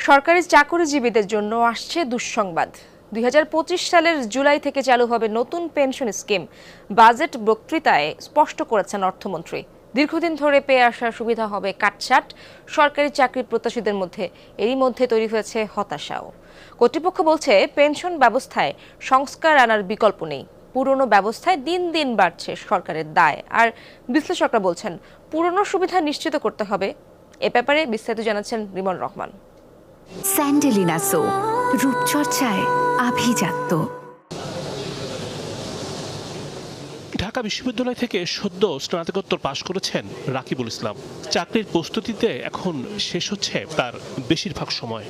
সরকারি চাকরিজীবীদের জন্য আসছে দুঃসংবাদ। 2025 সালের জুলাই থেকে চালু হবে নতুন পেনশন স্কিম। বাজেট বক্তৃতায় স্পষ্ট করেছেন অর্থমন্ত্রী। দীর্ঘদিন ধরে পেয়ে আসা সুবিধা হবে কাটছাঁট। সরকারি চাকরি প্রত্যাশীদের মধ্যে এরই মধ্যে তৈরি হয়েছে হতাশাও। কর্তৃপক্ষ বলছে পেনশন ব্যবস্থায় সংস্কার আনার বিকল্প নেই। পুরনো ব্যবস্থায় দিন দিন বাড়ছে সরকারের দায়। আর বিশ্লেষকরা বলছেন পুরনো সুবিধা নিশ্চিত করতে হবে। এ ব্যাপারে বিস্তারিত জানাচ্ছেন রিমন রহমান। স্যান্ডেলিনা সো রূপচর্চায় আভিজাত্য। ঢাকা বিশ্ববিদ্যালয় থেকে সদ্য স্নাতকোত্তর পাশ করেছেন রাকিবুল ইসলাম। চাকরির প্রস্তুতিতে এখন শেষ হচ্ছে তার বেশিরভাগ সময়।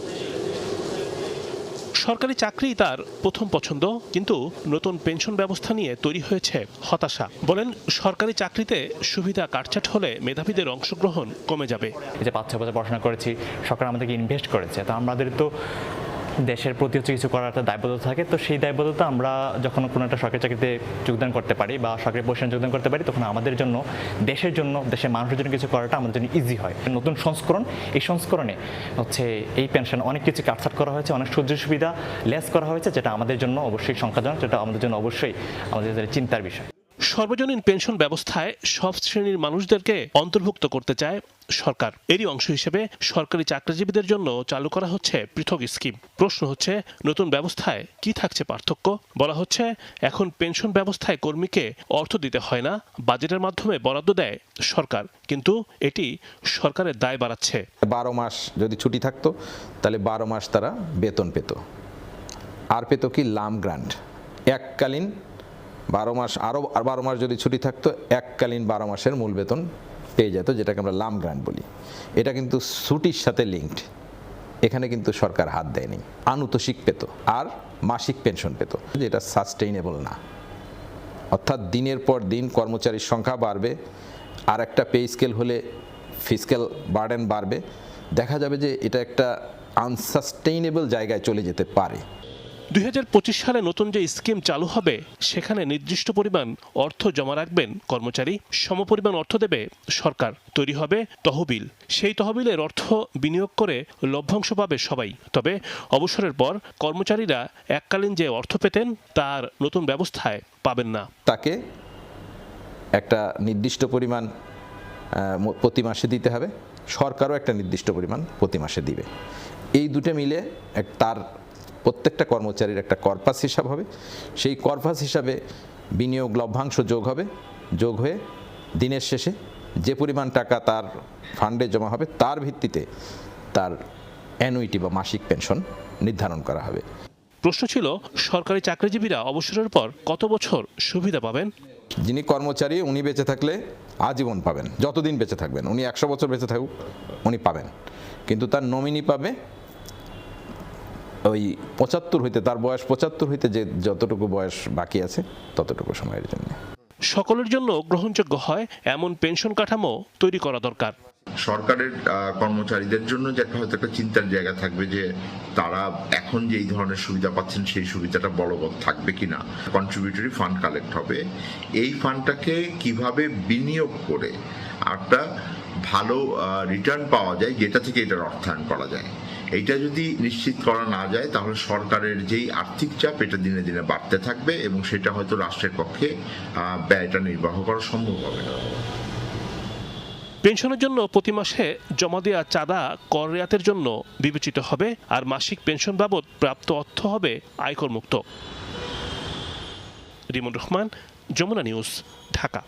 সরকারি চাকরি তার প্রথম পছন্দ, কিন্তু নতুন পেনশন ব্যবস্থা নিয়ে তৈরি হয়েছে হতাশা। বলেন, সরকারি চাকরিতে সুবিধা কাটছাঁট হলে মেধাবীদের অংশগ্রহণ কমে যাবে। এই যে 5-6 বছর পড়াশোনা করেছি, সরকার আমাদেরকে ইনভেস্ট করেছে, তো আমাদের তো দেশের প্রতি হচ্ছে কিছু করার একটা দায়বদ্ধতা থাকে। তো সেই দায়বদ্ধতা আমরা যখন কোনো একটা সরকারি চাকরিতে যোগদান করতে পারি বা সরকারি প্রতিষ্ঠানে যোগদান করতে পারি, তখন আমাদের জন্য, দেশের জন্য, দেশের মানুষের জন্য কিছু করাটা আমাদের জন্য ইজি হয়। নতুন সংস্করণ, এই সংস্করণে হচ্ছে এই পেনশন অনেক কিছু কাটছাঁট করা হয়েছে, অনেক সুযোগ সুবিধা লেস করা হয়েছে, যেটা আমাদের জন্য অবশ্যই সংখ্যাজনক, যেটা আমাদের জন্য অবশ্যই আমাদের চিন্তার বিষয়। সর্বজনীন পেনশন ব্যবস্থায় সব শ্রেণীর মানুষদেরকে অন্তর্ভুক্ত করতে চায় সরকার। এরই অংশ হিসেবে সরকারি চাকরিজীবীদের জন্য চালু করা হচ্ছে পৃথক স্কিম। প্রশ্ন হচ্ছে, নতুন ব্যবস্থায় কি থাকছে পার্থক্য? বলা হচ্ছে, এখন পেনশন ব্যবস্থায় কর্মীকে অর্থ দিতে হয় না, বাজেটের মাধ্যমে বরাদ্দ দেয় সরকার, কিন্তু এটি সরকারের দায় বাড়াচ্ছে। 12 মাস যদি ছুটি থাকতো তাহলে 12 মাস তারা বেতন পেত, আর পেত কি লাম গ্রান্ট। এককালীন 12 মাস, আরও 12 মাস যদি ছুটি থাকতো এককালীন 12 মাসের মূল বেতন পেয়ে যেত, যেটাকে আমরা লাম গ্রান্ট বলি। এটা কিন্তু ছুটির সাথে লিঙ্কড। এখানে কিন্তু সরকার হাত দেয়নি। আনুতোষিক পেত আর মাসিক পেনশন পেত, যেটা সাস্টেইনেবল না। অর্থাৎ দিনের পর দিন কর্মচারীর সংখ্যা বাড়বে, আর একটা পে স্কেল হলে ফিসক্যাল বার্ডেন বাড়বে। দেখা যাবে যে এটা একটা আনসাস্টেইনেবল জায়গায় চলে যেতে পারে। 2025 সালে নতুন যে স্কিম চালু হবে, সেখানে নির্দিষ্ট পরিমাণ অর্থ জমা রাখবেন কর্মচারী, সমপরিমাণ অর্থ দেবে সরকার। তৈরি হবে তহবিল। সেই তহবিলের অর্থ বিনিয়োগ করে লভ্যাংশ পাবে সবাই। তবে অবসরের পর কর্মচারীরা এককালীন যে অর্থ পেতেন, তার নতুন ব্যবস্থায় পাবেন না। তাকে একটা নির্দিষ্ট পরিমাণ প্রতি মাসে দিতে হবে, সরকারও একটা নির্দিষ্ট পরিমাণ প্রতি মাসে দিবে। এই দুটো মিলে তার প্রত্যেকটা কর্মচারীর একটা কর্পাস হিসাব হবে। সেই কর্পাস হিসাবে বিনিয়োগ লভ্যাংশ যোগ হবে, যোগ হয়ে দিনের শেষে যে পরিমাণ টাকা তার ফান্ডে জমা হবে, তার ভিত্তিতে তার অ্যানুইটি বা মাসিক পেনশন নির্ধারণ করা হবে। প্রশ্ন ছিল, সরকারি চাকরিজীবীরা অবসরের পর কত বছর সুবিধা পাবেন? যিনি কর্মচারী, উনি বেঁচে থাকলে আজীবন পাবেন, যতদিন বেঁচে থাকবেন। উনি 100 বছর বেঁচে থাকুক, উনি পাবেন। কিন্তু তার নমিনি পাবে ওই 75 হইতে, তার বয়স 75 হইতে যে যতটুকু বয়স বাকি আছে ততটুকু সময়ের জন্য। সকলের জন্য গ্রহণযোগ্য হয় এমন পেনশন কাঠামো তৈরি করা দরকার। সরকারের কর্মচারীদের জন্য যে হয়তো একটা চিন্তার জায়গা থাকবে যে তারা এখন যে এই ধরনের সুবিধা পাচ্ছেন, সেই সুবিধাটা বলবৎ থাকবে কিনা। কন্ট্রিবিউটরি ফান্ড কালেক্ট হবে, এই ফান্ডটাকে কিভাবে বিনিয়োগ করে একটা ভালো রিটার্ন পাওয়া যায়, যেটা থেকে এটার অর্থায়ন করা যায়। এইটা যদি নিশ্চিত করা না যায়, তাহলে সরকারের যেই আর্থিক চাপ, এটা দিনে দিনে বাড়তে থাকবে এবং সেটা হয়তো রাষ্ট্রের পক্ষে ব্যয়টা নির্বাহ করা সম্ভব হবে না। পেনশনের জন্য প্রতি মাসে জমা দেওয়া চাঁদা কর রেয়াতের জন্য বিবেচিত হবে, আর মাসিক পেনশন বাবদ প্রাপ্ত অর্থ হবে আয়কর মুক্ত। রিমন রহমান, যমুনা নিউজ, ঢাকা।